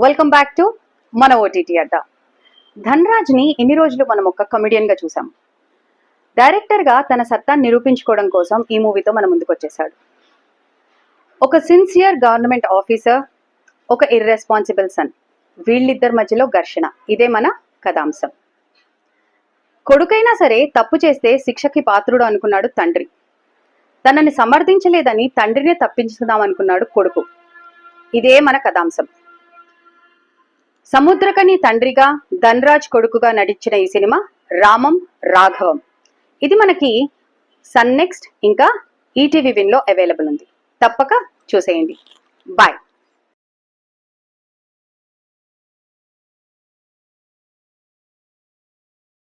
Welcome back to మన OTT అడ్డా. ధనరాజ్ ని ఇన్ని రోజులు మనం ఒక కమెడియన్ గా చూసాం. డైరెక్టర్ గా తన సత్తాన్ని నిరూపించుకోవడం కోసం ఈ మూవీతో మన ముందుకు వచ్చేసాడు. ఒక సిన్సియర్ గవర్నమెంట్ ఆఫీసర్, ఒక ఇర్రెస్పాన్సిబుల్ సన్, వీళ్ళిద్దరి మధ్యలో ఘర్షణ. ఇదే మన కథాంశం. కొడుకైనా సరే తప్పు చేస్తే శిక్షకి పాత్రుడు అనుకున్నాడు తండ్రి. తనని సమర్థించలేదని తండ్రినే తప్పించుకుందాం అనుకున్నాడు కొడుకు. ఇదే మన కథాంశం. సముద్రకని తండ్రిగా, ధనరాజ్ కొడుకుగా నటించిన ఈ సినిమా రామం రాఘవం. ఇది మనకి సన్ నెక్స్ట్ ఇంకా ఈటీవీ విన్ లో అవైలబుల్ ఉంది. తప్పక చూసేయండి. బాయ్.